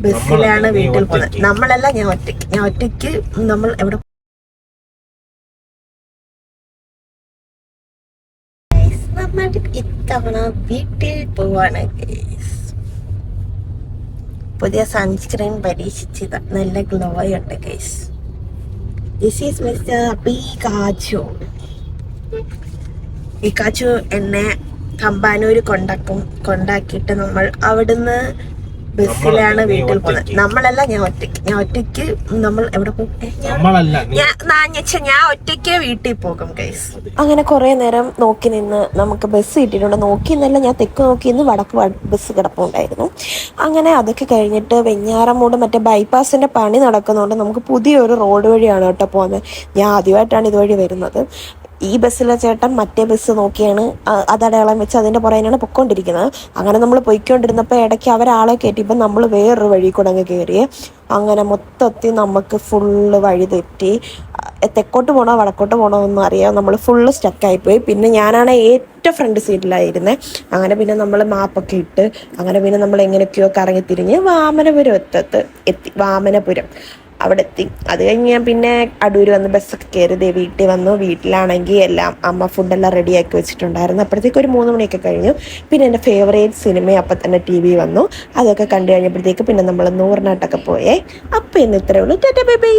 ബസ്സിലാണ് വീട്ടിൽ പോകുന്നത്. നമ്മളല്ല, ഞാൻ ഒറ്റയ്ക്ക് നമ്മൾ എവിടെ നമ്മൾ ഇത്തവണ വീട്ടിൽ പോവാണ്. പുതിയ സൺസ്ക്രീൻ പരീക്ഷിച്ചത് നല്ല ഗ്ലോ ഉണ്ട് guys. This is mister Pikachu എന്നെ തമ്പാനൂര് കൊണ്ടാക്കിയിട്ട് നമ്മൾ അവിടുന്ന് ബസ്സിലാണ് വീട്ടിൽ പോകുന്നത്. നമ്മളല്ല, ഞാൻ ഒറ്റയ്ക്ക് നമ്മൾ എവിടെ പോകും? ഞാൻ ഒറ്റയ്ക്ക് വീട്ടിൽ പോകും ഗൈസ്. അങ്ങനെ കുറെ നേരം നോക്കി നിന്ന് നമുക്ക് ബസ് കിട്ടിയിട്ടുണ്ട്. നോക്കി എന്നല്ല, ഞാൻ തെക്ക് നോക്കി നിന്ന് വടക്ക് ബസ് കിടപ്പുണ്ടായിരുന്നു. അങ്ങനെ അതൊക്കെ കഴിഞ്ഞിട്ട് വെഞ്ഞാറമൂട് മറ്റേ ബൈപ്പാസിന്റെ പണി നടക്കുന്നതുകൊണ്ട് നമുക്ക് പുതിയൊരു റോഡ് വഴിയാണ് കേട്ടോ പോകുന്നത്. ഞാൻ ആദ്യമായിട്ടാണ് ഇതുവഴി വരുന്നത്. ഈ ബസ്സിലെ ചേട്ടൻ മറ്റേ ബസ് നോക്കിയാണ് അതടയാളം വെച്ച് അതിൻ്റെ പുറകെയാണ് പൊയ്ക്കൊണ്ടിരിക്കുന്നത്. അങ്ങനെ നമ്മൾ പൊയ്ക്കൊണ്ടിരുന്നപ്പോൾ ഇടയ്ക്ക് അവരാളെ കയറ്റിയപ്പോൾ നമ്മൾ വേറൊരു വഴി കൂടെ അങ്ങ് കയറിയേ. അങ്ങനെ മൊത്തത്തിൽ നമുക്ക് ഫുള്ള് വഴി തെറ്റി. തെക്കോട്ട് പോകണോ വടക്കോട്ട് പോകണോ ഒന്നും അറിയാം, നമ്മൾ ഫുള്ള് സ്റ്റക്കായിപ്പോയി. പിന്നെ ഞാനാണ് ഏറ്റവും ഫ്രണ്ട് സീറ്റിലായിരുന്നത്. അങ്ങനെ പിന്നെ നമ്മൾ മാപ്പൊക്കെ ഇട്ട് അങ്ങനെ പിന്നെ നമ്മൾ എങ്ങനെയൊക്കെയോ കറങ്ങി തിരിഞ്ഞ് വാമനപുരം എത്തി. വാമനപുരം അവിടെ എത്തി. അത് കഴിഞ്ഞ് ഞാൻ പിന്നെ അടൂർ വന്ന് ബസ്സൊക്കെ കയറി വീട്ടിൽ വന്നു. വീട്ടിലാണെങ്കിൽ എല്ലാം അമ്മ ഫുഡെല്ലാം റെഡിയാക്കി വെച്ചിട്ടുണ്ടായിരുന്നു. അപ്പോഴത്തേക്ക് ഒരു 3 മണിയൊക്കെ കഴിഞ്ഞു. പിന്നെ എൻ്റെ ഫേവറേറ്റ് സിനിമ അപ്പം തന്നെ TV വന്നു. അതൊക്കെ കണ്ടു കഴിഞ്ഞപ്പോഴത്തേക്ക് പിന്നെ നമ്മൾ നൂറിനാട്ടൊക്കെ പോയേ. അപ്പം ഇന്ന് ഇത്രയേ ഉള്ളൂ. Tata bye bye.